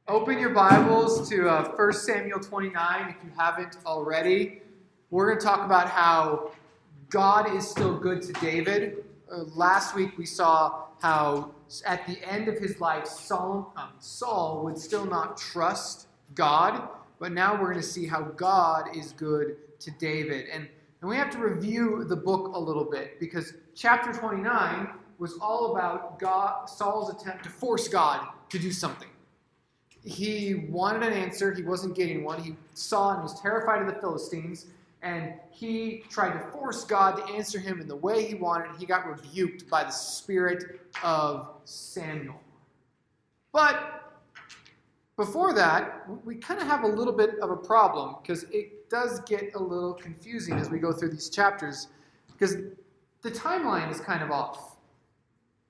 Open your Bibles to 1 Samuel 29 if you haven't already. We're going to talk about how God is still good to David. Last week we saw how at the end of his life Saul would still not trust God, but now we're going to see how God is good to David. And we have to review the book a little bit because chapter 29 was all about Saul's attempt to force God to do something. He wanted an answer. He wasn't getting one. He saw and was terrified of the Philistines, and he tried to force God to answer him in the way he wanted. He got rebuked by the spirit of Samuel. But before that, we kind of have a little bit of a problem because it does get a little confusing as we go through these chapters because the timeline is kind of off.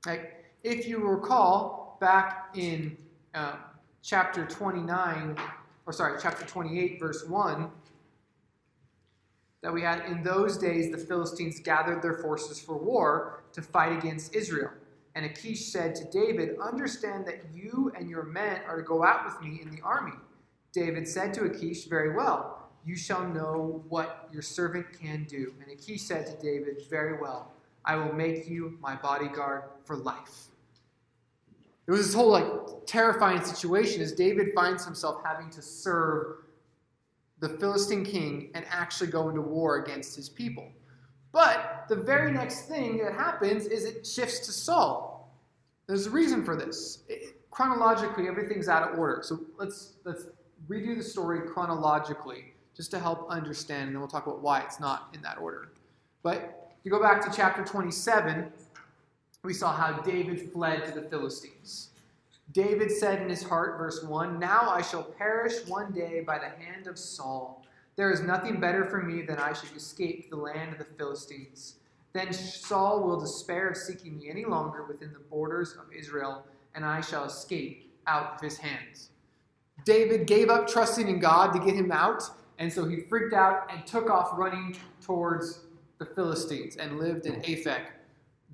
Right? If you recall, back in chapter 28, verse 1, that we had, in those days the Philistines gathered their forces for war to fight against Israel. And Achish said to David, "Understand that you and your men are to go out with me in the army." David said to Achish, "Very well, you shall know what your servant can do." And Achish said to David, "Very well, I will make you my bodyguard for life." It was this whole terrifying situation as David finds himself having to serve the Philistine king and actually go into war against his people. But the very next thing that happens is it shifts to Saul. There's a reason for this. Chronologically, everything's out of order. So let's redo the story chronologically just to help understand, and then we'll talk about why it's not in that order. But if you go back to chapter 27, we saw how David fled to the Philistines. David said in his heart, verse 1, "Now I shall perish one day by the hand of Saul. There is nothing better for me than I should escape to the land of the Philistines. Then Saul will despair of seeking me any longer within the borders of Israel, and I shall escape out of his hands." David gave up trusting in God to get him out, and so he freaked out and took off running towards the Philistines and lived in Aphek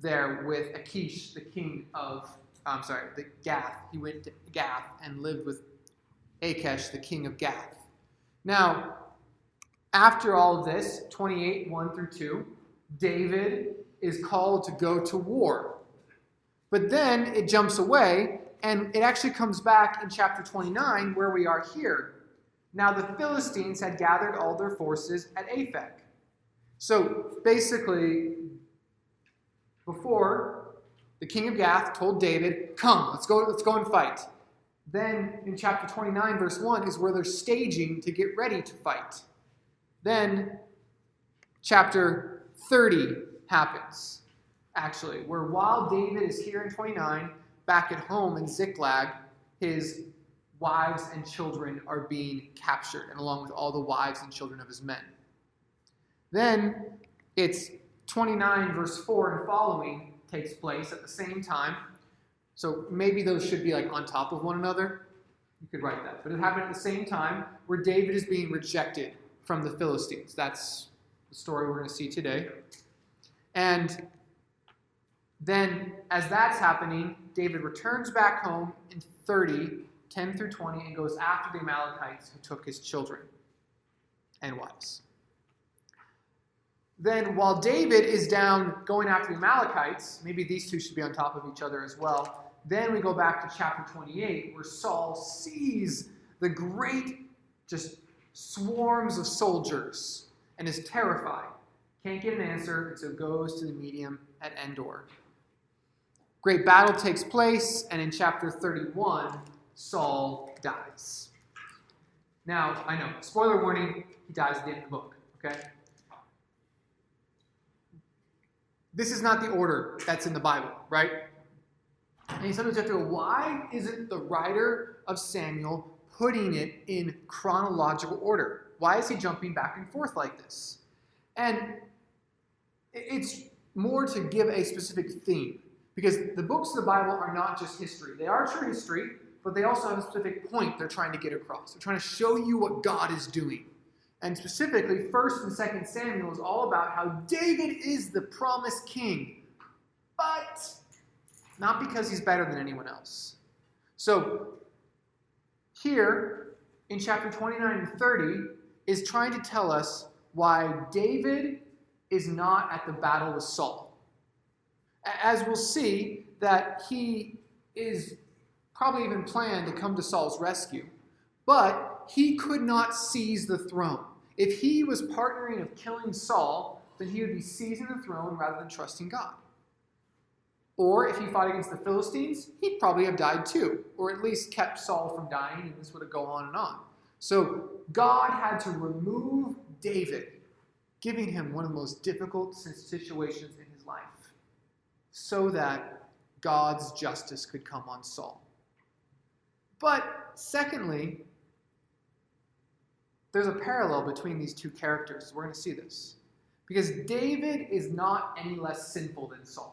there with Achish, the king of, the Gath. He went to Gath and lived with Achish, the king of Gath. Now, after all of this, 28, 1 through 2, David is called to go to war. But then it jumps away, and it actually comes back in chapter 29, where we are here. Now the Philistines had gathered all their forces at Aphek. So basically, before, the king of Gath told David, "Come, let's go and fight." Then in chapter 29, verse 1 is where they're staging to get ready to fight. Then chapter 30 happens, actually, where while David is here in 29, back at home in Ziklag, his wives and children are being captured, and along with all the wives and children of his men. Then it's 29 verse 4 and following takes place at the same time. So maybe those should be on top of one another. You could write that. But it happened at the same time where David is being rejected from the Philistines. That's the story we're going to see today. And then as that's happening, David returns back home in 30, 10 through 20, and goes after the Amalekites who took his children and wives. Then while David is down going after the Amalekites, maybe these two should be on top of each other as well, then we go back to chapter 28 where Saul sees the great just swarms of soldiers and is terrified. Can't get an answer, and so goes to the medium at Endor. Great battle takes place, and in chapter 31, Saul dies. Now, I know, spoiler warning, he dies at the end of the book, okay? This is not the order that's in the Bible, right? And you sometimes have to go, why isn't the writer of Samuel putting it in chronological order? Why is he jumping back and forth like this? And it's more to give a specific theme, because the books of the Bible are not just history. They are true history, but they also have a specific point they're trying to get across. They're trying to show you what God is doing. And specifically, 1 and 2 Samuel is all about how David is the promised king, but not because he's better than anyone else. So here in chapter 29 and 30 is trying to tell us why David is not at the battle with Saul. As we'll see, that he is probably even planned to come to Saul's rescue, but he could not seize the throne. If he was partnering of killing Saul, then he would be seizing the throne rather than trusting God. Or if he fought against the Philistines, he'd probably have died too, or at least kept Saul from dying, and this would have gone on and on. So God had to remove David, giving him one of the most difficult situations in his life, so that God's justice could come on Saul. But secondly, there's a parallel between these two characters. We're going to see this. Because David is not any less sinful than Saul.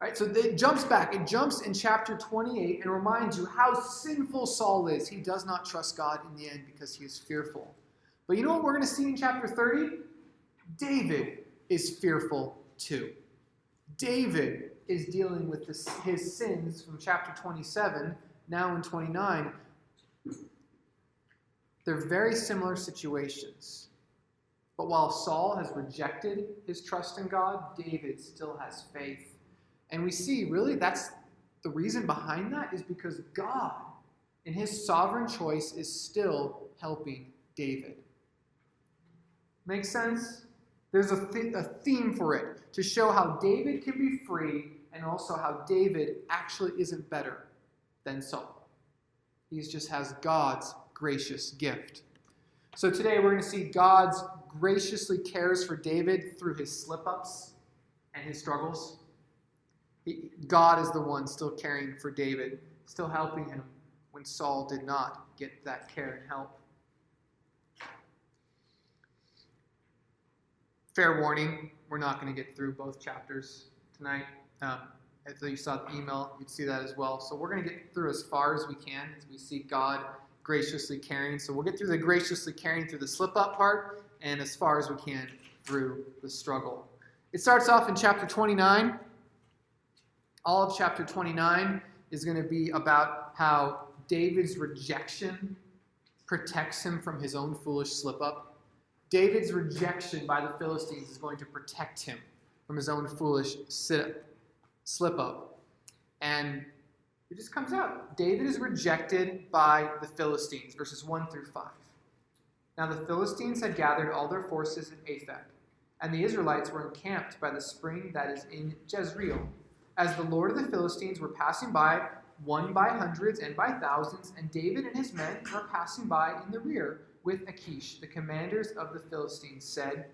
All right, so it jumps back. It jumps in chapter 28 and reminds you how sinful Saul is. He does not trust God in the end because he is fearful. But you know what we're going to see in chapter 30? David is fearful too. David is dealing with his sins from chapter 27, now in 29. They're very similar situations. But while Saul has rejected his trust in God, David still has faith. And we see, really, that's the reason behind that is because God, in his sovereign choice, is still helping David. Make sense? There's a theme for it to show how David can be free and also how David actually isn't better than Saul. He just has God's gracious gift. So today we're going to see God graciously cares for David through his slip-ups and his struggles. God is the one still caring for David, still helping him when Saul did not get that care and help. Fair warning, we're not going to get through both chapters tonight. If you saw the email, you'd see that as well. So we're going to get through as far as we can as we see God graciously caring. So we'll get through the graciously caring through the slip-up part and as far as we can through the struggle. It starts off in chapter 29. All of chapter 29 is going to be about how David's rejection protects him from his own foolish slip-up. David's rejection by the Philistines is going to protect him from his own foolish slip-up. And it just comes out. David is rejected by the Philistines, verses 1 through 5. Now the Philistines had gathered all their forces in Aphek, and the Israelites were encamped by the spring that is in Jezreel. As the Lord of the Philistines were passing by, one by hundreds and by thousands, and David and his men were passing by in the rear with Achish, the commanders of the Philistines, said,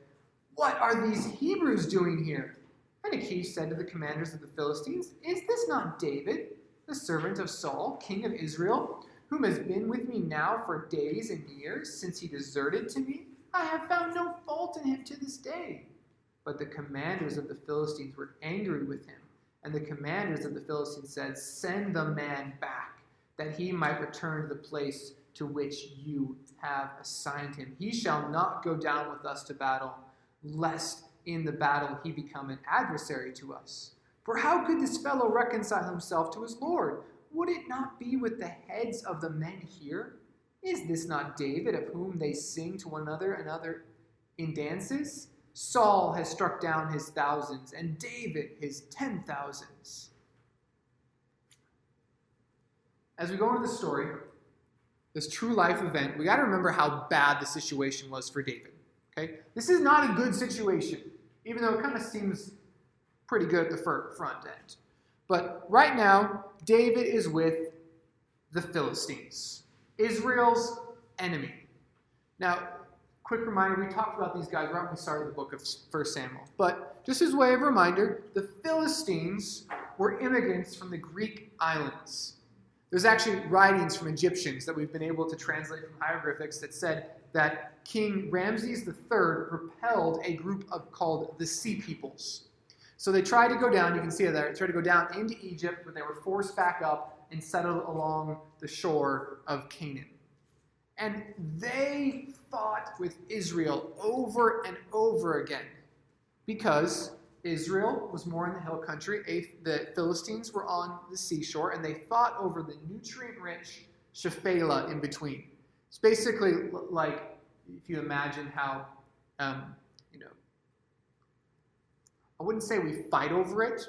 "What are these Hebrews doing here?" And Achish said to the commanders of the Philistines, "Is this not David, the servant of Saul, king of Israel, whom has been with me now for days and years, since he deserted to me? I have found no fault in him to this day." But the commanders of the Philistines were angry with him. And the commanders of the Philistines said, "Send the man back, that he might return to the place to which you have assigned him. He shall not go down with us to battle, lest in the battle he become an adversary to us. For how could this fellow reconcile himself to his Lord? Would it not be with the heads of the men here? Is this not David, of whom they sing to one another in dances? Saul has struck down his thousands, and David his 10,000s. As we go into the story, this true life event, we got to remember how bad the situation was for David. Okay, this is not a good situation, even though it kind of seems pretty good at the front end. But right now, David is with the Philistines, Israel's enemy. Now, quick reminder, we talked about these guys right when we started the book of 1 Samuel. But just as a way of reminder, the Philistines were immigrants from the Greek islands. There's actually writings from Egyptians that we've been able to translate from hieroglyphics that said that King Ramses III propelled a group called the Sea Peoples. So they tried to go down, you can see it there, tried to go down into Egypt, but they were forced back up and settled along the shore of Canaan. And they fought with Israel over and over again because Israel was more in the hill country, the Philistines were on the seashore, and they fought over the nutrient-rich Shephelah in between. It's basically like if you imagine how, I wouldn't say we fight over it,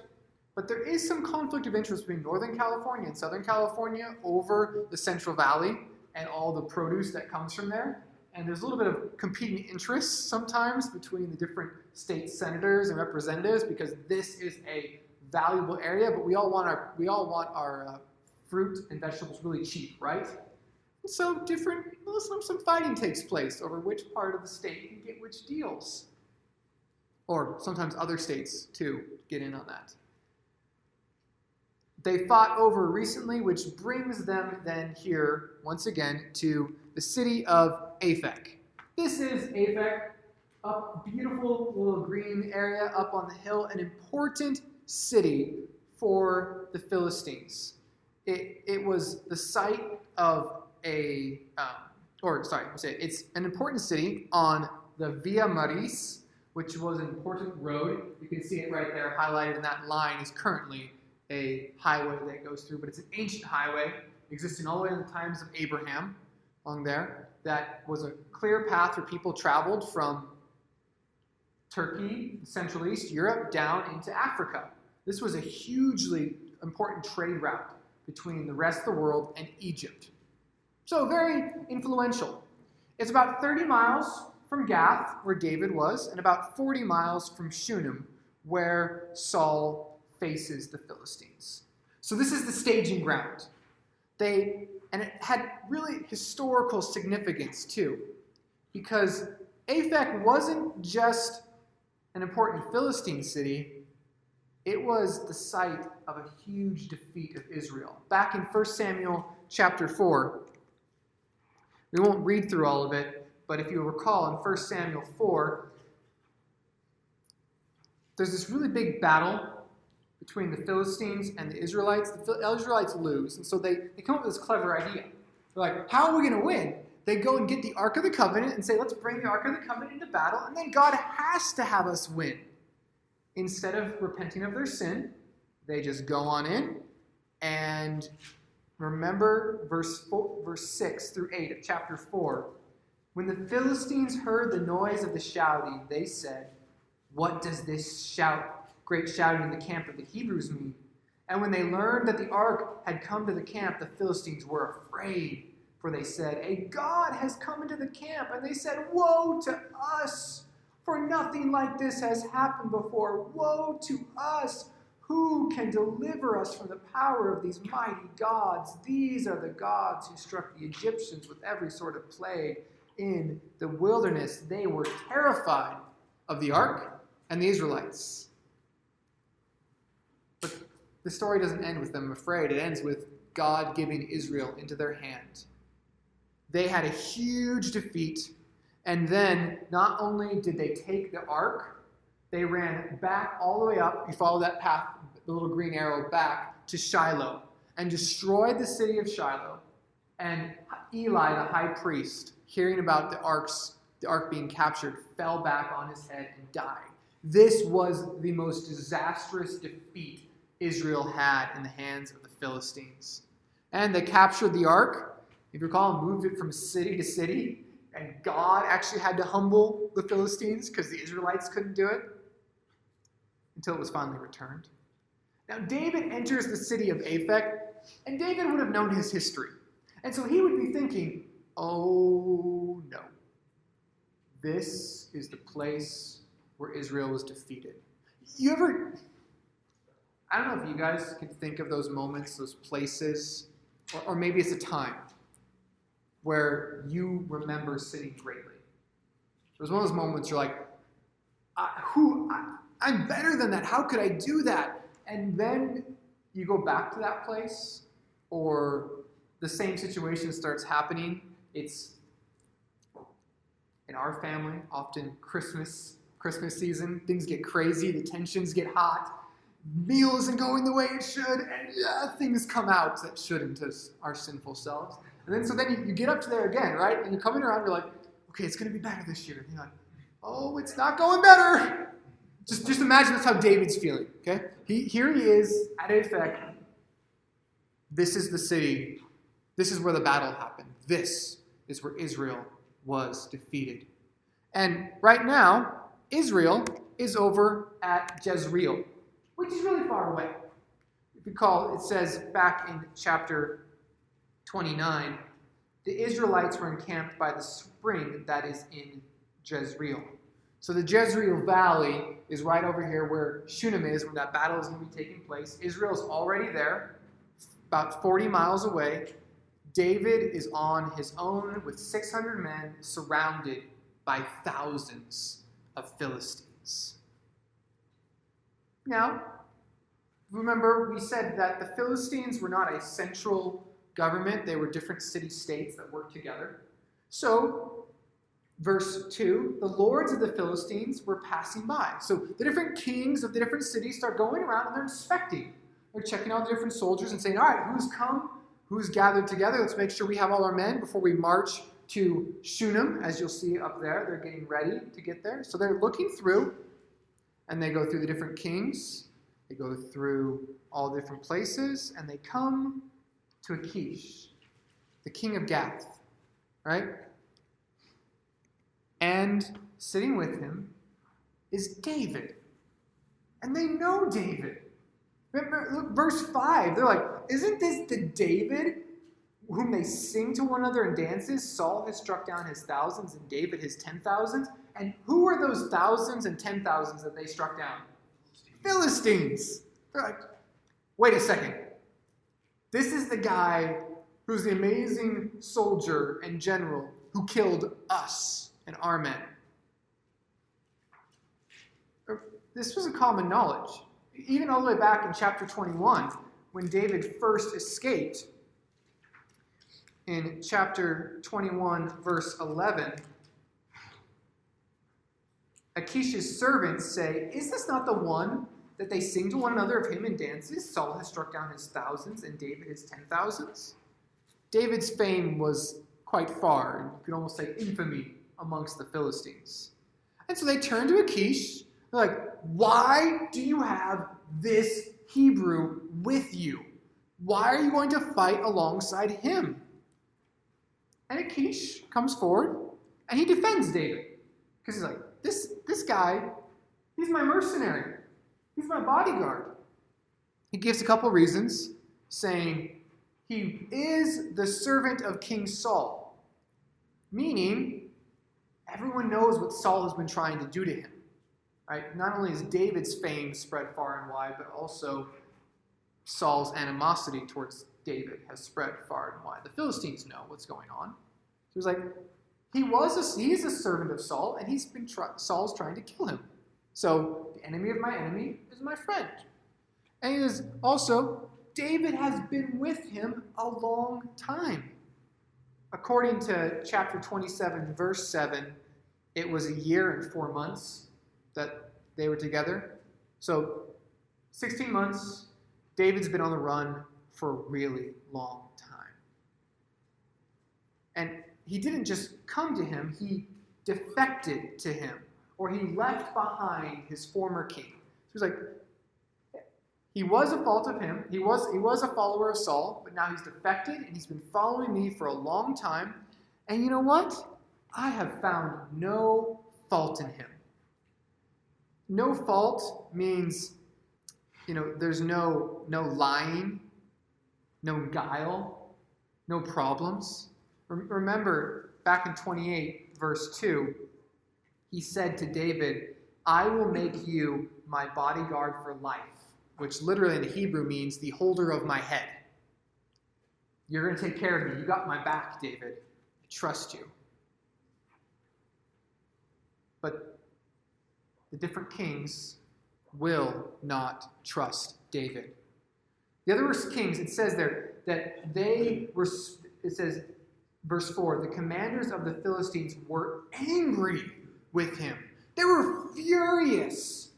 but there is some conflict of interest between Northern California and Southern California over the Central Valley and all the produce that comes from there. And there's a little bit of competing interests sometimes between the different state senators and representatives because this is a valuable area, but we all want our fruit and vegetables really cheap, right? And so some fighting takes place over which part of the state can get which deals. Or sometimes other states, too, get in on that. They fought over recently, which brings them then here, once again, to the city of Aphek. This is Aphek, a beautiful little green area up on the hill, an important city for the Philistines. It was the site of it's an important city on the Via Maris, which was an important road. You can see it right there highlighted in that line is currently a highway that goes through, but it's an ancient highway existing all the way in the times of Abraham along there. That was a clear path where people traveled from Turkey, Central East, Europe, down into Africa. This was a hugely important trade route between the rest of the world and Egypt. So very influential. It's about 30 miles from Gath, where David was, and about 40 miles from Shunem, where Saul faces the Philistines. So this is the staging ground. And it had really historical significance too, because Aphek wasn't just an important Philistine city, it was the site of a huge defeat of Israel. Back in 1 Samuel chapter 4, we won't read through all of it, but if you recall in 1 Samuel 4, there's this really big battle between the Philistines and the Israelites. The Israelites lose, and so they come up with this clever idea. They're like, how are we going to win? They go and get the Ark of the Covenant and say, let's bring the Ark of the Covenant into battle, and then God has to have us win. Instead of repenting of their sin, they just go on in and remember verse 6 through 8 of chapter 4. When the Philistines heard the noise of the shouting, they said, what does this great shouting in the camp of the Hebrews mean? And when they learned that the ark had come to the camp, the Philistines were afraid. For they said, a god has come into the camp. And they said, woe to us, for nothing like this has happened before. Woe to us! Who can deliver us from the power of these mighty gods? These are the gods who struck the Egyptians with every sort of plague in the wilderness. They were terrified of the ark and the Israelites. But the story doesn't end with them afraid. It ends with God giving Israel into their hand. They had a huge defeat, and then not only did they take the ark, they ran back all the way up. You follow that path, the little green arrow, back to Shiloh and destroyed the city of Shiloh. And Eli, the high priest, hearing about the ark being captured, fell back on his head and died. This was the most disastrous defeat Israel had in the hands of the Philistines. And they captured the ark. If you recall, moved it from city to city. And God actually had to humble the Philistines because the Israelites couldn't do it until it was finally returned. Now, David enters the city of Aphek, and David would have known his history. And so he would be thinking, oh no, this is the place where Israel was defeated. I don't know if you guys can think of those moments, those places, or maybe it's a time where you remember sinning greatly. It was one of those moments you're like, I'm better than that. How could I do that? And then you go back to that place, or the same situation starts happening. It's in our family, often Christmas season. Things get crazy. The tensions get hot. Meal isn't going the way it should, and things come out that shouldn't as our sinful selves. And then you get up to there again, right? And you're coming around, you're like, okay, it's going to be better this year. And you're like, oh, it's not going better. Just imagine that's how David's feeling, okay? Here he is at Aphek. This is the city This is where the battle happened. This is where Israel was defeated. And right now, Israel is over at Jezreel, which is really far away. If you recall, it says back in chapter 29, the Israelites were encamped by the spring that is in Jezreel. So the Jezreel Valley is right over here where Shunem is, when that battle is going to be taking place. Israel is already there, about 40 miles away. David is on his own with 600 men, surrounded by thousands of Philistines. Now, remember we said that the Philistines were not a central government. They were different city-states that worked together. So, verse 2, the lords of the Philistines were passing by. So the different kings of the different cities start going around and they're inspecting. They're checking out the different soldiers and saying, all right, who's come? Who's gathered together? Let's make sure we have all our men before we march to Shunem. As you'll see up there, they're getting ready to get there. So they're looking through, and they go through the different kings. They go through all the different places, and they come to Achish, the king of Gath, right? And sitting with him is David. And they know David. Remember, look, verse 5, they're like, isn't this the David whom they sing to one another in dances? Saul has struck down his thousands and David his 10,000s. And who are those thousands and 10,000s that they struck down? Philistines. They're like, wait a second. This is the guy who's the amazing soldier and general who killed us and our men. This was a common knowledge. Even all the way back in chapter 21, when David first escaped, in chapter 21, verse 11, Achish's servants say, is this not the one that they sing to one another of him in dances? Saul has struck down his thousands and David his 10,000s. David's fame was quite far, and you could almost say infamy amongst the Philistines. And so they turn to Achish. They're like, why do you have this Hebrew with you? Why are you going to fight alongside him? And Achish comes forward, and he defends David. Because he's like, this guy, he's my mercenary. He's my bodyguard. He gives a couple reasons, saying he is the servant of King Saul. Meaning, everyone knows what Saul has been trying to do to him. Right? Not only is David's fame spread far and wide, but also Saul's animosity towards David has spread far and wide. The Philistines know what's going on. So he's like, he is a servant of Saul, and Saul's trying to kill him. So the enemy of my enemy is my friend. And he is also, David has been with him a long time. According to chapter 27, verse 7, it was a year and 4 months that they were together. So 16 months, David's been on the run for a really long time. And he didn't just come to him, he defected to him, or he left behind his former king. So he's like, he was a fault of him, he was a follower of Saul, but now he's defected, and he's been following me for a long time. And you know what? I have found no fault in him. No fault means, there's no lying, no guile, no problems. Remember, back in 28, verse 2, he said to David, I will make you my bodyguard for life, which literally in the Hebrew means the holder of my head. You're going to take care of me. You got my back, David. I trust you. But the different kings will not trust David. The other kings, it says there that it says, verse 4, the commanders of the Philistines were angry with him. They were furious.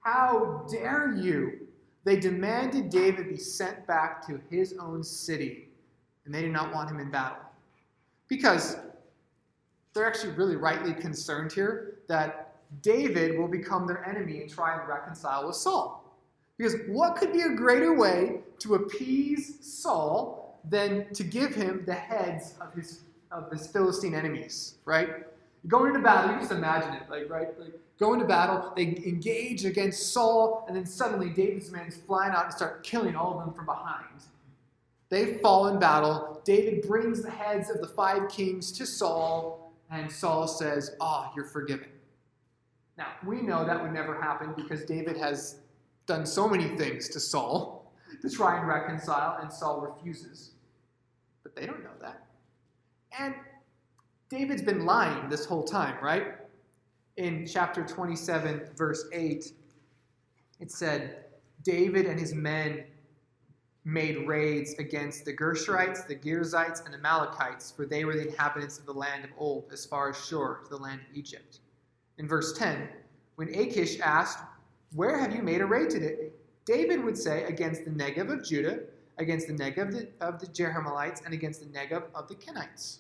How dare you? They demanded David be sent back to his own city, and they did not want him in battle. Because they're actually really rightly concerned here that David will become their enemy and try and reconcile with Saul. Because what could be a greater way to appease Saul than to give him the heads of his Philistine enemies, right? Going into battle, you just imagine it, right? Go into battle, they engage against Saul, and then suddenly David's men fly out and start killing all of them from behind. They fall in battle. David brings the heads of the 5 kings to Saul, and Saul says, you're forgiven. Now, we know that would never happen because David has done so many things to Saul to try and reconcile, and Saul refuses. But they don't know that. And David's been lying this whole time, right? In chapter 27, verse 8, it said, David and his men made raids against the Gershurites, the Girzites, and the Amalekites, for they were the inhabitants of the land of old, as far as Shur, to the land of Egypt. In verse 10, when Achish asked, where have you made a raid today? David would say, against the Negev of Judah, against the Negev of the Jerahmeelites, and against the Negev of the Kenites.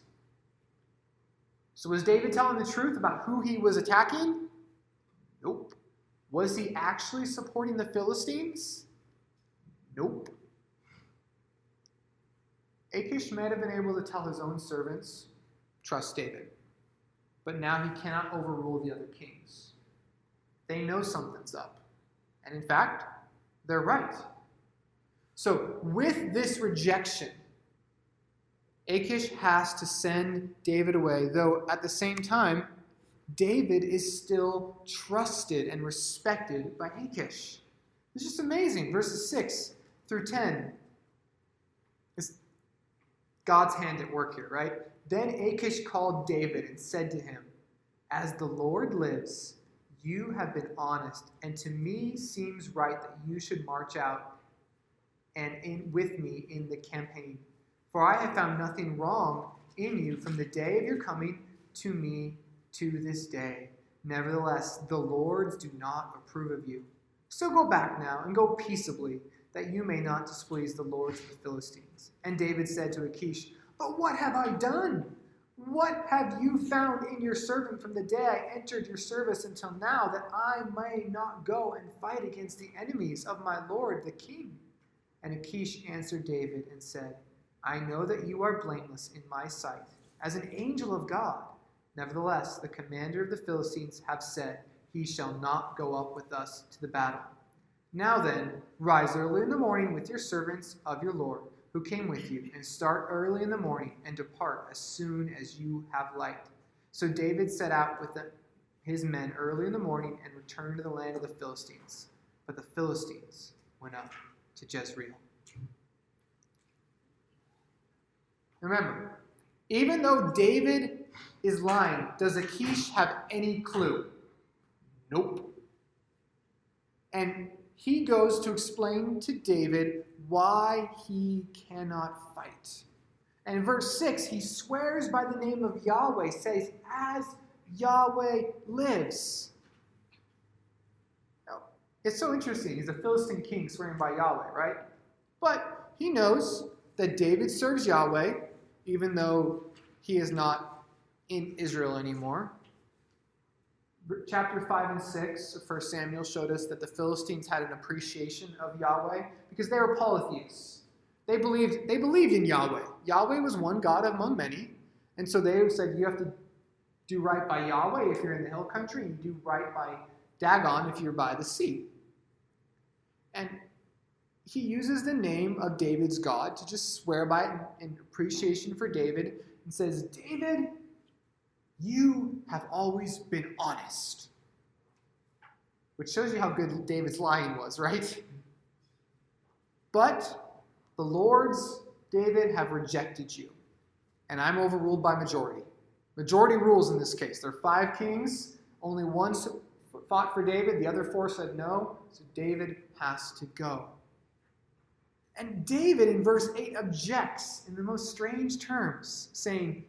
So was David telling the truth about who he was attacking? Nope. Was he actually supporting the Philistines? Nope. Achish might have been able to tell his own servants, trust David. But now he cannot overrule the other kings. They know something's up. And in fact, they're right. So with this rejection, Achish has to send David away, though at the same time, David is still trusted and respected by Achish. It's just amazing. Verses 6 through 10. It's God's hand at work here, right? Then Achish called David and said to him, as the Lord lives, you have been honest, and to me seems right that you should march out with me in the campaign. For I have found nothing wrong in you from the day of your coming to me to this day. Nevertheless, the Lords do not approve of you. So go back now and go peaceably, that you may not displease the lords of the Philistines. And David said to Achish, but what have I done? What have you found in your servant from the day I entered your service until now, that I may not go and fight against the enemies of my lord the king? And Achish answered David and said, I know that you are blameless in my sight, as an angel of God. Nevertheless, the commander of the Philistines have said, he shall not go up with us to the battle. Now then, rise early in the morning with your servants of your Lord, who came with you, and start early in the morning, and depart as soon as you have light. So David set out with his men early in the morning, and returned to the land of the Philistines. But the Philistines went up to Jezreel. Remember, even though David is lying, does Achish have any clue? Nope. And he goes to explain to David why he cannot fight. And in verse 6, he swears by the name of Yahweh, says, as Yahweh lives. Now, it's so interesting. He's a Philistine king swearing by Yahweh, right? But he knows that David serves Yahweh, even though he is not in Israel anymore. Chapter 5 and 6 of 1 Samuel showed us that the Philistines had an appreciation of Yahweh because they were polytheists. They believed in Yahweh. Yahweh was one God among many. And so they said you have to do right by Yahweh if you're in the hill country, and you do right by Dagon if you're by the sea. And he uses the name of David's God to just swear by it in appreciation for David, and says, David, you have always been honest. Which shows you how good David's lying was, right? But the Lords, David, have rejected you. And I'm overruled by majority. Majority rules in this case. There are 5 kings. Only one fought for David. The other 4 said no. So David has to go. And David, in verse 8, objects in the most strange terms, saying,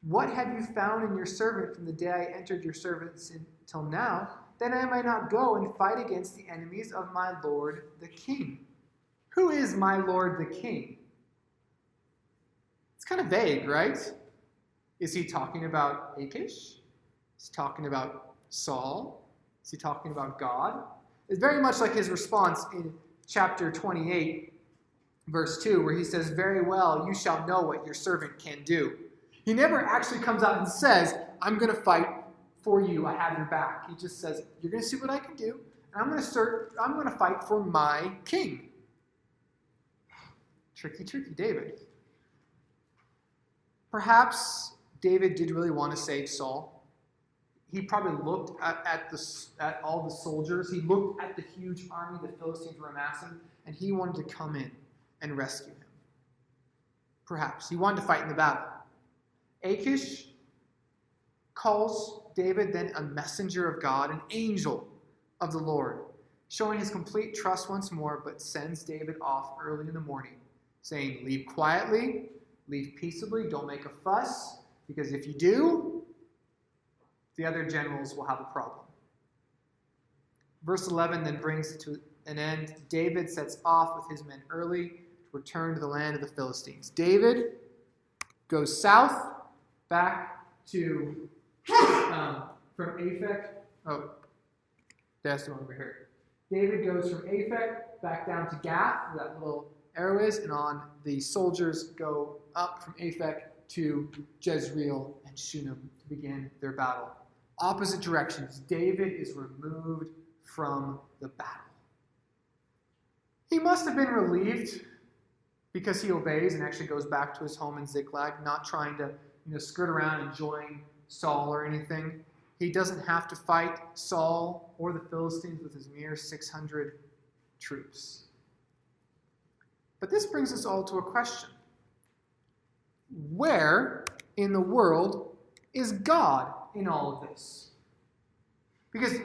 what have you found in your servant from the day I entered your servants until now, that I might not go and fight against the enemies of my lord the king? Who is my lord the king? It's kind of vague, right? Is he talking about Achish? Is he talking about Saul? Is he talking about God? It's very much like his response in chapter 28 verse 2, where he says, "Very well, you shall know what your servant can do." He never actually comes out and says, "I'm going to fight for you, I have your back." He just says, "You're going to see what I can do, and I'm going to fight for my king." Tricky, David. Perhaps David did really want to save Saul. He probably looked at all the soldiers. He looked at the huge army the Philistines were amassing, and he wanted to come in and rescue him. Perhaps. He wanted to fight in the battle. Achish calls David then a messenger of God, an angel of the Lord, showing his complete trust once more, but sends David off early in the morning, saying, "Leave quietly, leave peaceably, don't make a fuss, because if you do, the other generals will have a problem." Verse 11 then brings it to an end. David sets off with his men early to return to the land of the Philistines. David goes south back to from Aphek. Oh, that's the one over here. David goes from Aphek back down to Gath, where that little arrow is, and on the soldiers go up from Aphek to Jezreel and Shunem to begin their battle. Opposite directions. David is removed from the battle. He must have been relieved because he obeys and actually goes back to his home in Ziklag, not trying to skirt around and join Saul or anything. He doesn't have to fight Saul or the Philistines with his mere 600 troops. But this brings us all to a question. Where in the world is God in all of this? Because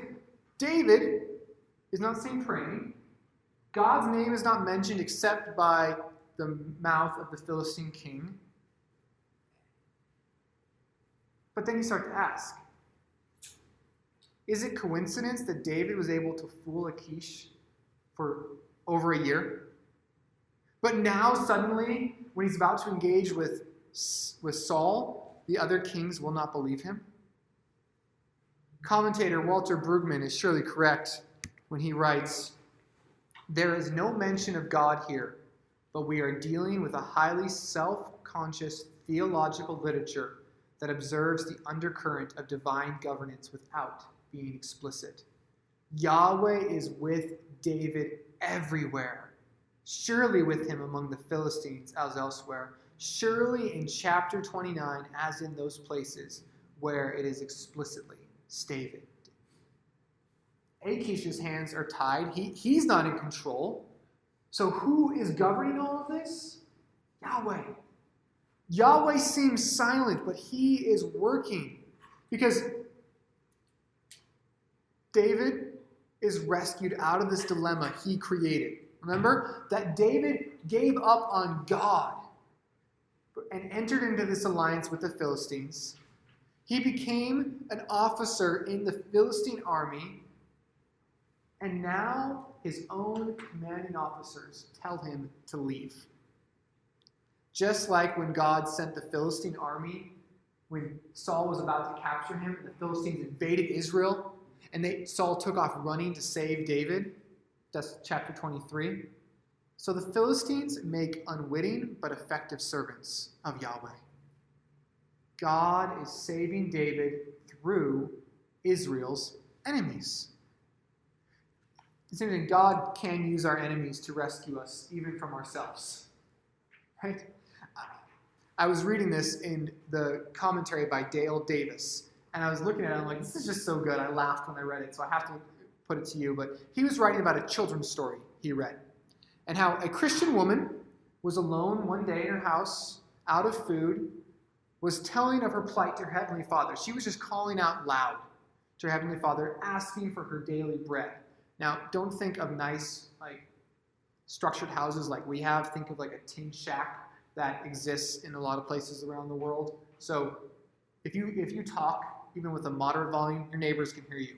David is not seen praying. God's name is not mentioned except by the mouth of the Philistine king. But then you start to ask, is it coincidence that David was able to fool Achish for over a year? But now suddenly, when he's about to engage with Saul, the other kings will not believe him? Commentator Walter Brueggemann is surely correct when he writes, "There is no mention of God here, but we are dealing with a highly self-conscious theological literature that observes the undercurrent of divine governance without being explicit. Yahweh is with David everywhere, surely with him among the Philistines as elsewhere, surely in chapter 29 as in those places where it is explicitly stated." Achish's hands are tied. He's not in control. So who is governing all of this? Yahweh. Yahweh seems silent, but he is working. Because David is rescued out of this dilemma he created. Remember that David gave up on God and entered into this alliance with the Philistines. He became an officer in the Philistine army, and now his own commanding officers tell him to leave. Just like when God sent the Philistine army, when Saul was about to capture him, the Philistines invaded Israel, and Saul took off running to save David. That's chapter 23. So the Philistines make unwitting but effective servants of Yahweh. God is saving David through Israel's enemies. It's interesting, God can use our enemies to rescue us, even from ourselves. Right? I was reading this in the commentary by Dale Davis, and I was looking at it, and I'm like, this is just so good. I laughed when I read it, so I have to put it to you. But he was writing about a children's story he read, and how a Christian woman was alone one day in her house, out of food, was telling of her plight to her Heavenly Father. She was just calling out loud to her Heavenly Father, asking for her daily bread. Now, don't think of nice, structured houses like we have. Think of like a tin shack that exists in a lot of places around the world. So if you talk, even with a moderate volume, your neighbors can hear you.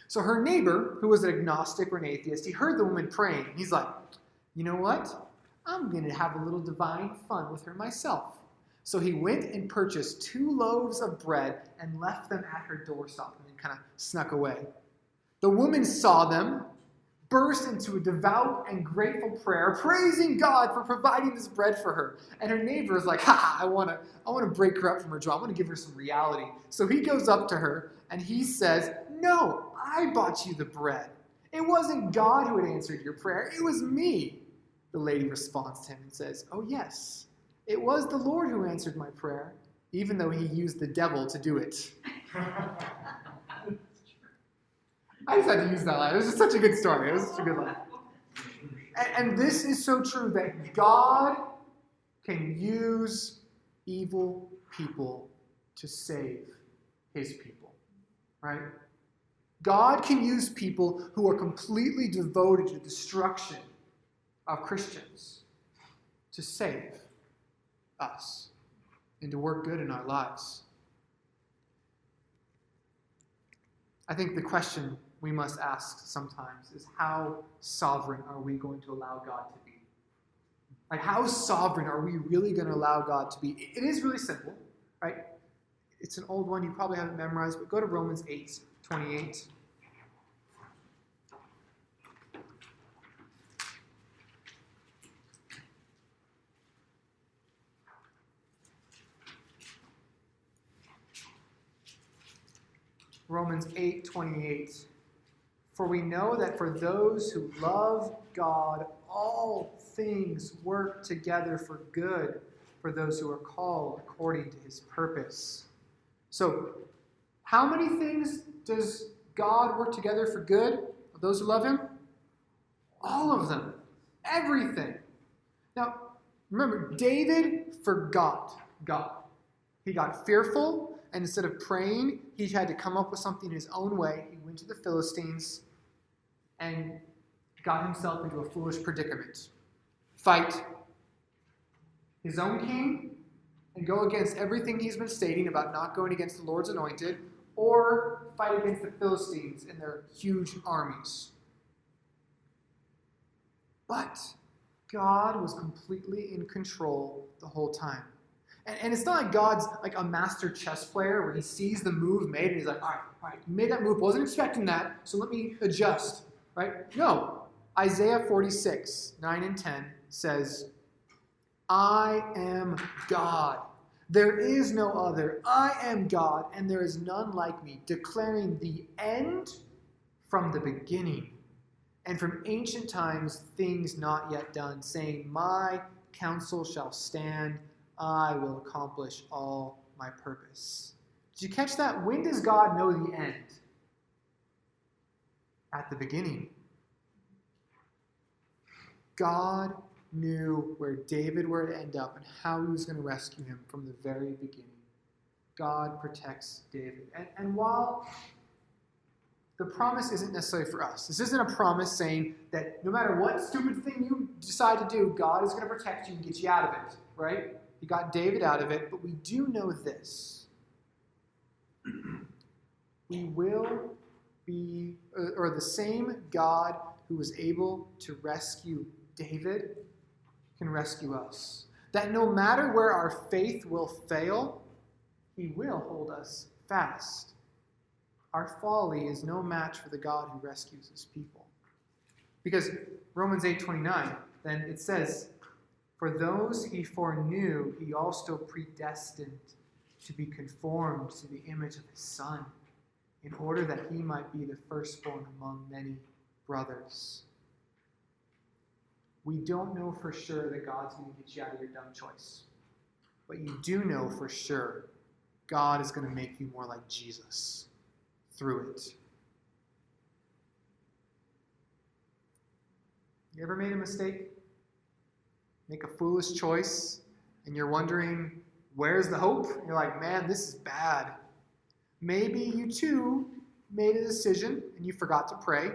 So her neighbor, who was an agnostic or an atheist, he heard the woman praying. He's like, you know what? I'm going to have a little divine fun with her myself. So he went and purchased 2 loaves of bread and left them at her doorstep and then kind of snuck away. The woman saw them, burst into a devout and grateful prayer, praising God for providing this bread for her. And her neighbor is like, I want to break her up from her job. I want to give her some reality. So he goes up to her and he says, no, I bought you the bread. It wasn't God who had answered your prayer. It was me. The lady responds to him and says, oh yes, it was the Lord who answered my prayer, even though he used the devil to do it. I just had to use that line. It was just such a good story. It was such a good line. And this is so true that God can use evil people to save his people, right? God can use people who are completely devoted to the destruction of Christians to save us and to work good in our lives. I think the question we must ask sometimes is, how sovereign are we going to allow God to be? Like, how sovereign are we really going to allow God to be? It is really simple, right? It's an old one. You probably haven't memorized, but go to Romans 8:28. Romans 8:28. For we know that for those who love God, all things work together for good, for those who are called according to his purpose. So, how many things does God work together for good of those who love him? All of them. Everything. Now, remember, David forgot God. He got fearful, and instead of praying, he had to come up with something his own way. He went to the Philistines and got himself into a foolish predicament. Fight his own king and go against everything he's been stating about not going against the Lord's anointed, or fight against the Philistines and their huge armies. But God was completely in control the whole time. And it's not like God's like a master chess player where he sees the move made and he's like, all right, you made that move. Wasn't expecting that, so let me adjust, right? No. Isaiah 46, 9 and 10 says, I am God. There is no other. I am God, and there is none like me, declaring the end from the beginning, and from ancient times things not yet done, saying, my counsel shall stand, I will accomplish all my purpose. Did you catch that? When does God know the end? At the beginning. God knew where David would end up and how he was going to rescue him from the very beginning. God protects David. And while the promise isn't necessarily for us, this isn't a promise saying that no matter what stupid thing you decide to do, God is going to protect you and get you out of it, right? He got David out of it, but we do know this. We will be, or the same God who was able to rescue David can rescue us. That no matter where our faith will fail, he will hold us fast. Our folly is no match for the God who rescues his people. Because Romans 8:29, then it says, for those he foreknew, he also predestined to be conformed to the image of his Son, in order that he might be the firstborn among many brothers. We don't know for sure that God's going to get you out of your dumb choice. But you do know for sure God is going to make you more like Jesus through it. You ever made a mistake? Make a foolish choice, and you're wondering, where's the hope? And you're like, man, this is bad. Maybe you too made a decision and you forgot to pray,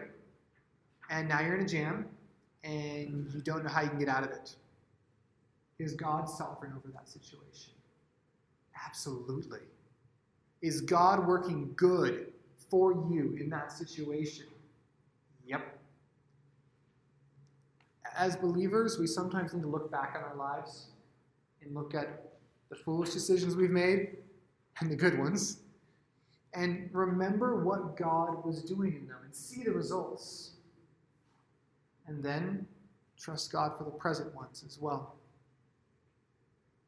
and now you're in a jam, and you don't know how you can get out of it. Is God sovereign over that situation? Absolutely. Is God working good for you in that situation? Yep. As believers, we sometimes need to look back on our lives and look at the foolish decisions we've made and the good ones, and remember what God was doing in them and see the results. and then trust God for the present ones as well.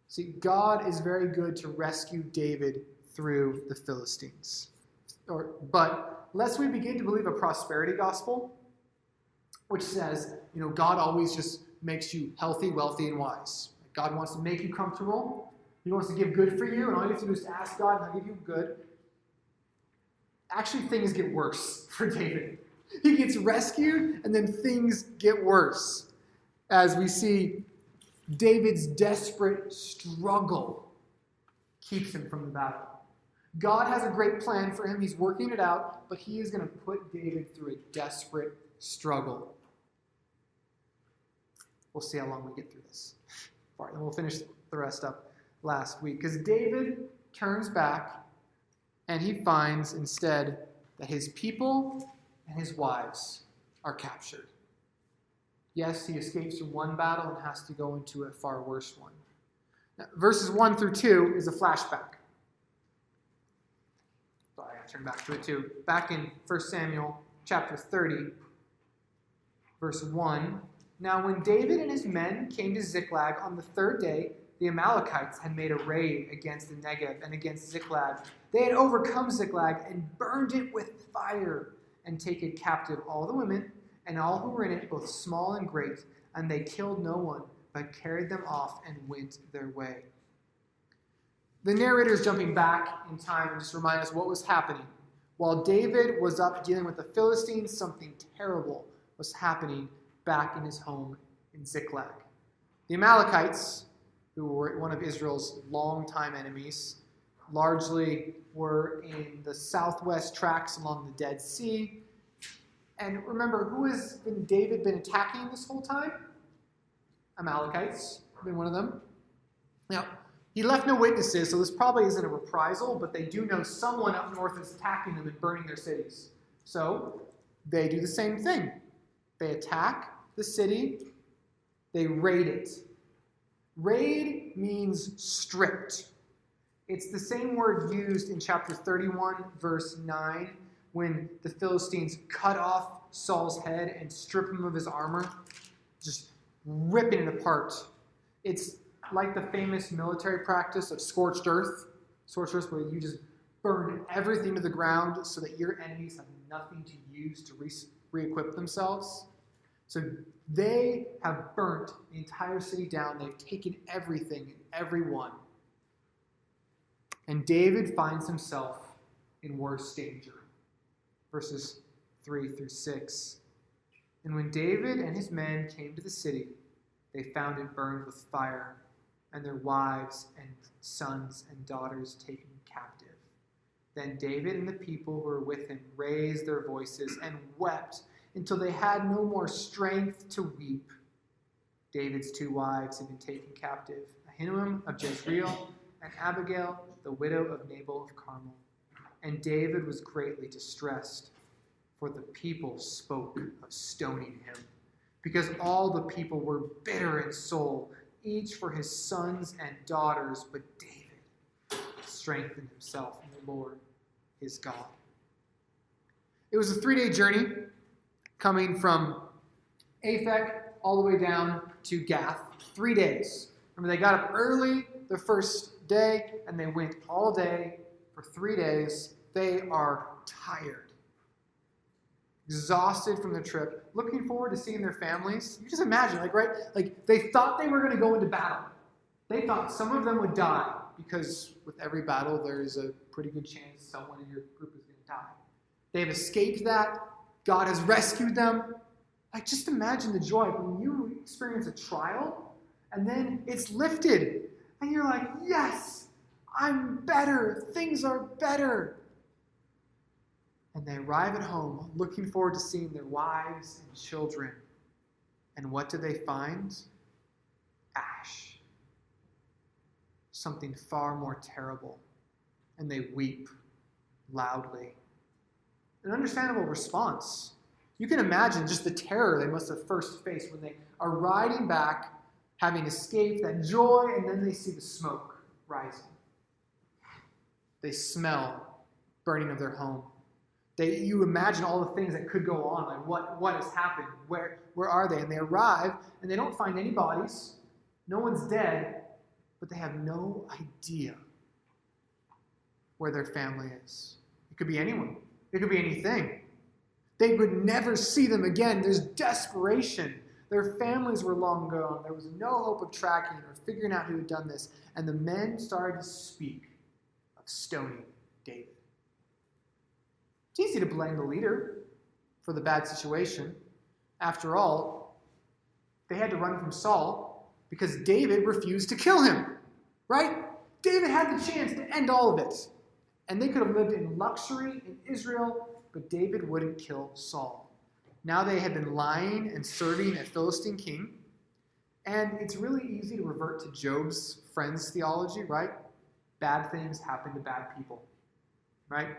See, God is very good to rescue David through the Philistines. But lest we begin to believe a prosperity gospel, which says, God always just makes you healthy, wealthy, and wise. God wants to make you comfortable. He wants to give good for you, and all you have to do is ask God, and He'll give you good. Actually, things get worse for David. He gets rescued, and then things get worse. As we see David's desperate struggle keeps him from the battle. God has a great plan for him. He's working it out, but he is going to put David through a desperate struggle. We'll see how long we get through this. All right, and we'll finish the rest up last week. Because David turns back, and he finds instead that his people and his wives are captured. Yes, he escapes from one battle and has to go into a far worse one. Now, verses 1 through 2 is a flashback. Sorry, I turned back to it too. Back in 1 Samuel chapter 30, verse 1. Now when David and his men came to Ziklag on the third day, the Amalekites had made a raid against the Negev and against Ziklag. They had overcome Ziklag and burned it with fire and taken captive all the women and all who were in it, both small and great, and they killed no one, but carried them off and went their way. The narrator is jumping back in time and just remind us what was happening. While David was up dealing with the Philistines, something terrible was happening back in his home in Ziklag. The Amalekites, who were one of Israel's longtime enemies, largely were in the southwest tracts along the Dead Sea. And remember, who has David been attacking this whole time? Amalekites, been one of them. Now, he left no witnesses, so this probably isn't a reprisal, but they do know someone up north is attacking them and burning their cities. So they do the same thing. They attack the city, they raid it. Raid means stripped. It's the same word used in chapter 31, verse 9, when the Philistines cut off Saul's head and strip him of his armor, just ripping it apart. It's like the famous military practice of scorched earth, where you just burn everything to the ground so that your enemies have nothing to use to re-equip themselves. So they have burnt the entire city down. They've taken everything and everyone. And David finds himself in worse danger. Verses 3 through 6. And when David and his men came to the city, they found it burned with fire, and their wives and sons and daughters taken captive. Then David and the people who were with him raised their voices and wept until they had no more strength to weep. David's two wives had been taken captive, Ahinoam of Jezreel and Abigail, the widow of Nabal of Carmel. And David was greatly distressed, for the people spoke of stoning him, because all the people were bitter in soul, each for his sons and daughters, but David strengthened himself in the Lord, his God. It was a 3-day journey, coming from Aphek all the way down to Gath. 3 days. Remember, they got up early the first day, and they went all day for 3 days. They are tired, exhausted from the trip, looking forward to seeing their families. You just imagine, they thought they were going to go into battle. They thought some of them would die, because with every battle, there's a pretty good chance someone in your group is going to die. They've escaped that. God has rescued them. Just imagine the joy when you experience a trial and then it's lifted and you're like, yes, I'm better. Things are better. And they arrive at home looking forward to seeing their wives and children. And what do they find? Ash. Something far more terrible. And they weep loudly. An understandable response. You can imagine just the terror they must have first faced when they are riding back, having escaped that joy, and then they see the smoke rising. They smell burning of their home. You imagine all the things that could go on, like what has happened, where are they? And they arrive, and they don't find any bodies. No one's dead, but they have no idea where their family is. It could be anyone. It could be anything. They would never see them again. There's desperation. Their families were long gone. There was no hope of tracking or figuring out who had done this. And the men started to speak of stoning David. It's easy to blame the leader for the bad situation. After all, they had to run from Saul because David refused to kill him, right? David had the chance to end all of it. And they could have lived in luxury in Israel, but David wouldn't kill Saul. Now they had been lying and serving a Philistine king. And it's really easy to revert to Job's friend's theology, right? Bad things happen to bad people, right?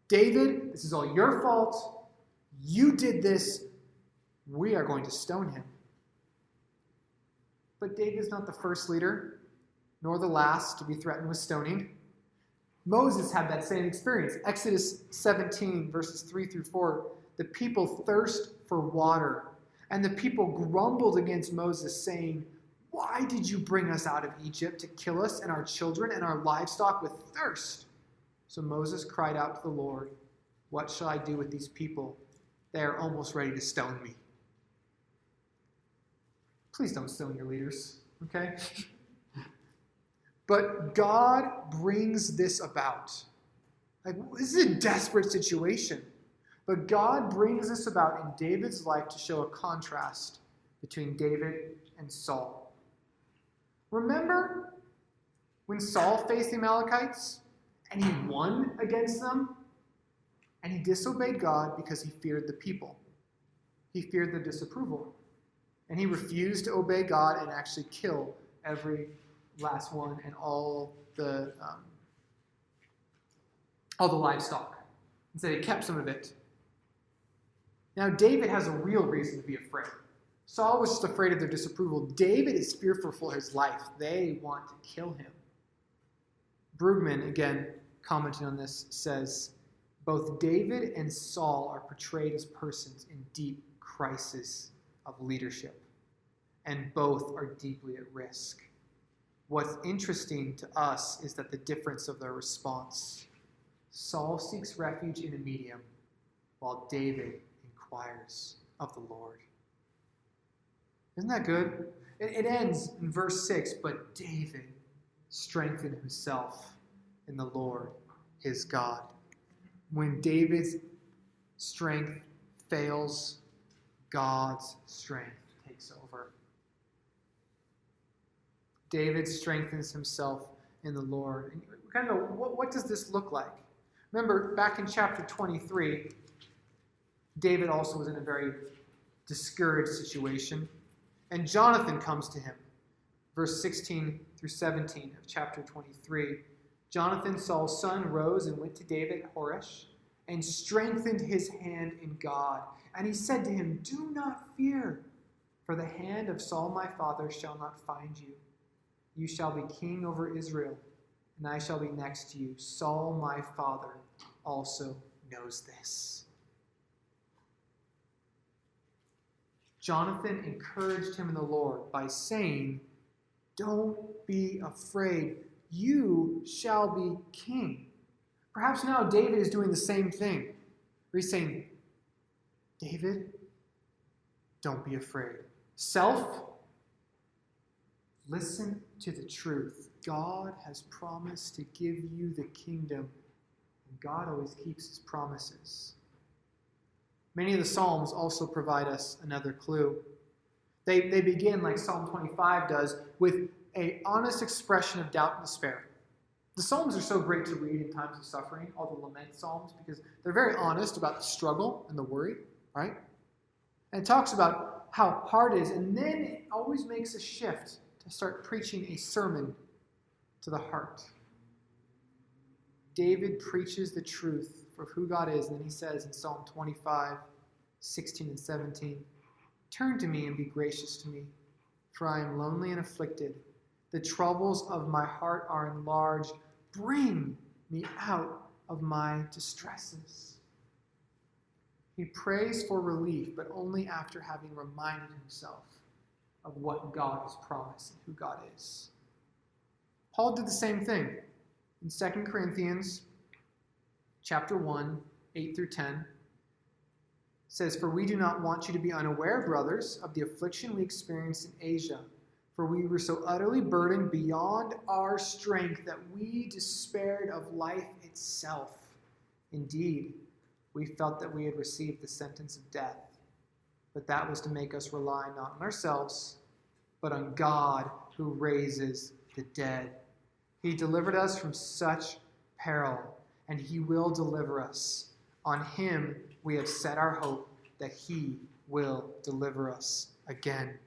David, this is all your fault. You did this. We are going to stone him. But David's not the first leader, nor the last to be threatened with stoning. Moses had that same experience. Exodus 17, verses 3 through 4. The people thirst for water. And the people grumbled against Moses, saying, "Why did you bring us out of Egypt to kill us and our children and our livestock with thirst?" So Moses cried out to the Lord, "What shall I do with these people? They are almost ready to stone me." Please don't stone your leaders, okay? But God brings this about. Like, this is a desperate situation. But God brings this about in David's life to show a contrast between David and Saul. Remember when Saul faced the Amalekites and he won against them? And he disobeyed God because he feared the people. He feared the disapproval. And he refused to obey God and actually kill every last one and all the livestock. Instead, he kept some of it. Now, David has a real reason to be afraid. Saul was just afraid of their disapproval. David is fearful for his life. They want to kill him. Brugman, again, commenting on this, says, both David and Saul are portrayed as persons in deep crisis of leadership, and both are deeply at risk. What's interesting to us is that the difference of their response. Saul seeks refuge in a medium, while David inquires of the Lord. Isn't that good? It ends in verse 6, but David strengthened himself in the Lord, his God. When David's strength fails, God's strength takes over. David strengthens himself in the Lord. And we kind of know, what does this look like? Remember, back in chapter 23, David also was in a very discouraged situation. And Jonathan comes to him. Verse 16 through 17 of chapter 23. Jonathan, Saul's son, rose and went to David at Horesh and strengthened his hand in God. And he said to him, "Do not fear, for the hand of Saul my father shall not find you. You shall be king over Israel, and I shall be next to you. Saul my father also knows this." Jonathan encouraged him in the Lord by saying, "Don't be afraid. You shall be king." Perhaps now David is doing the same thing. Where he's saying, David, don't be afraid. Self, listen to the truth. God has promised to give you the kingdom, and God always keeps his promises. Many of the Psalms also provide us another clue. They begin, like Psalm 25 does, with an honest expression of doubt and despair. The Psalms are so great to read in times of suffering, all the lament Psalms, because they're very honest about the struggle and the worry, right? And it talks about how hard it is, and then it always makes a shift to start preaching a sermon to the heart. David preaches the truth of who God is, and then he says in Psalm 25, 16 and 17, "Turn to me and be gracious to me, for I am lonely and afflicted. The troubles of my heart are enlarged. Bring me out of my distresses." He prays for relief, but only after having reminded himself of what God has promised and who God is. Paul did the same thing. In 2 Corinthians chapter 1, 8 through 10, it says, "For we do not want you to be unaware, brothers, of the affliction we experienced in Asia. For we were so utterly burdened beyond our strength that we despaired of life itself. Indeed, we felt that we had received the sentence of death, but that was to make us rely not on ourselves, but on God who raises the dead. He delivered us from such peril, and he will deliver us. On him we have set our hope that he will deliver us again."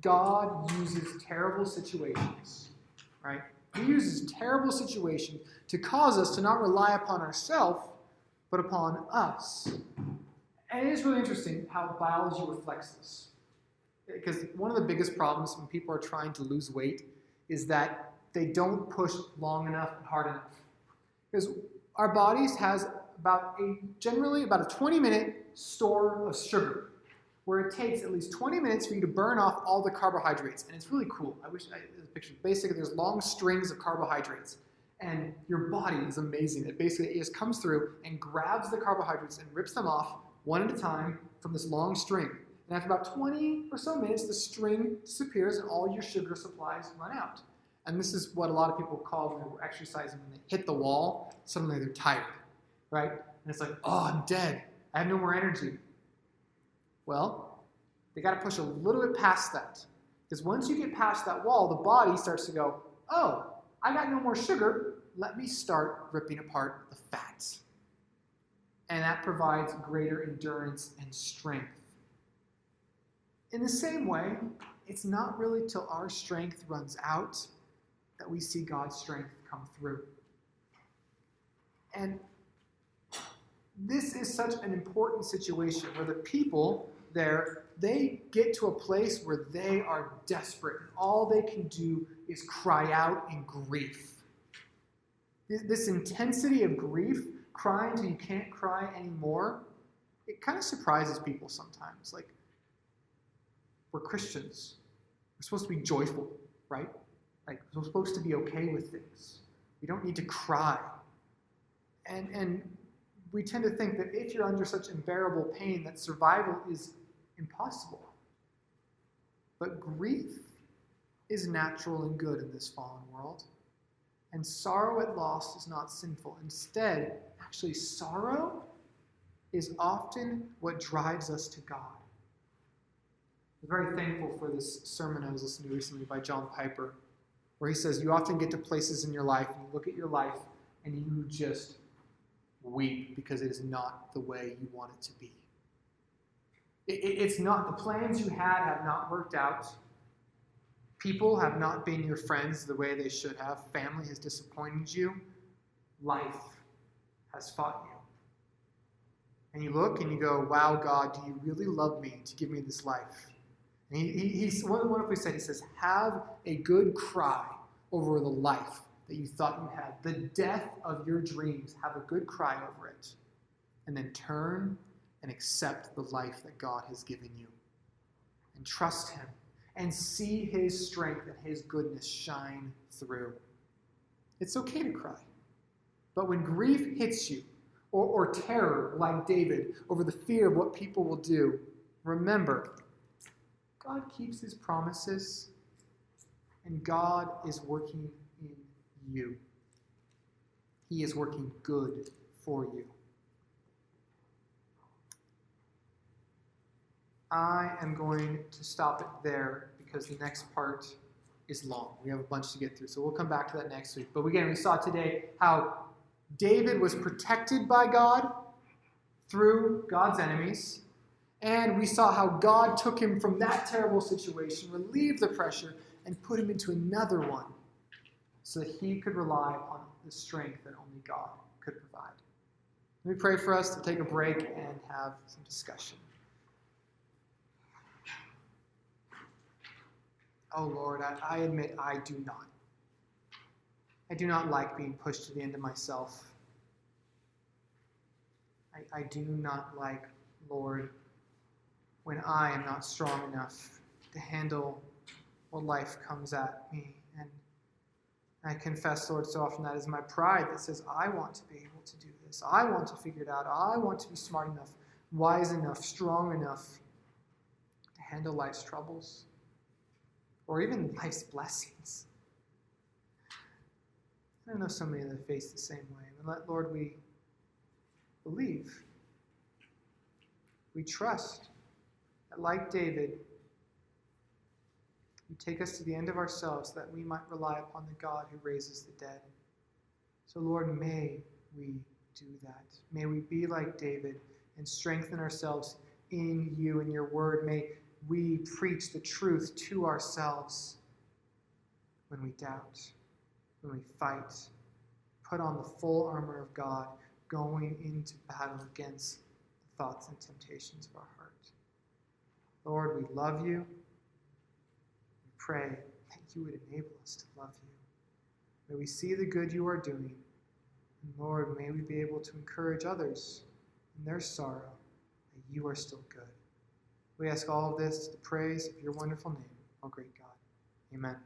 God uses terrible situations, right? He uses terrible situations to cause us to not rely upon ourselves, but upon us. And it is really interesting how biology reflects this. Because one of the biggest problems when people are trying to lose weight is that they don't push long enough and hard enough. Because our bodies has generally about a 20-minute store of sugar, where it takes at least 20 minutes for you to burn off all the carbohydrates. And it's really cool. I wish I had a picture. Basically, there's long strings of carbohydrates. And your body is amazing. It just comes through and grabs the carbohydrates and rips them off one at a time from this long string. And after about 20 or so minutes, the string disappears and all your sugar supplies run out. And this is what a lot of people call when they're exercising, when they hit the wall, suddenly they're tired, right? And it's like, oh, I'm dead. I have no more energy. Well, they got to push a little bit past that. Because once you get past that wall, the body starts to go, oh, I got no more sugar. Let me start ripping apart the fats. And that provides greater endurance and strength. In the same way, it's not really till our strength runs out that we see God's strength come through. And this is such an important situation where the people there, they get to a place where they are desperate. And all they can do is cry out in grief. This intensity of grief, crying till you can't cry anymore, it kind of surprises people sometimes. Like, we're Christians. We're supposed to be joyful, right? Like, we're supposed to be okay with things. We don't need to cry. And we tend to think that if you're under such unbearable pain, that survival is impossible. But grief is natural and good in this fallen world. And sorrow at loss is not sinful. Instead, actually, sorrow is often what drives us to God. I'm very thankful for this sermon I was listening to recently by John Piper, where he says, you often get to places in your life, and you look at your life, and you just weep because it is not the way you want it to be. It's not, the plans you had have not worked out. People have not been your friends the way they should have. Family has disappointed you. Life has fought you. And you look and you go, wow, God, do you really love me to give me this life? And what if we said, he says, have a good cry over the life that you thought you had. The death of your dreams, have a good cry over it. And then turn and accept the life that God has given you. And trust him. And see his strength and his goodness shine through. It's okay to cry. But when grief hits you, or terror, like David, over the fear of what people will do, remember, God keeps his promises, and God is working in you. He is working good for you. I am going to stop it there because the next part is long. We have a bunch to get through, so we'll come back to that next week. But again, we saw today how David was protected by God through God's enemies, and we saw how God took him from that terrible situation, relieved the pressure, and put him into another one so that he could rely on the strength that only God could provide. Let me pray for us to take a break and have some discussion. Oh Lord, I admit I do not. I do not like being pushed to the end of myself. I do not like, Lord, when I am not strong enough to handle what life comes at me. And I confess, Lord, so often that is my pride that says, I want to be able to do this. I want to figure it out. I want to be smart enough, wise enough, strong enough to handle life's troubles or even life's blessings. I know so many that face the same way. And Lord, we believe, we trust that like David, you take us to the end of ourselves that we might rely upon the God who raises the dead. So Lord, may we do that. May we be like David and strengthen ourselves in you and your word. May we preach the truth to ourselves when we doubt, when we fight. Put on the full armor of God, going into battle against the thoughts and temptations of our heart. Lord, we love you. We pray that you would enable us to love you. May we see the good you are doing. And Lord, may we be able to encourage others in their sorrow that you are still good. We ask all of this to the praise of your wonderful name, O great God. Amen.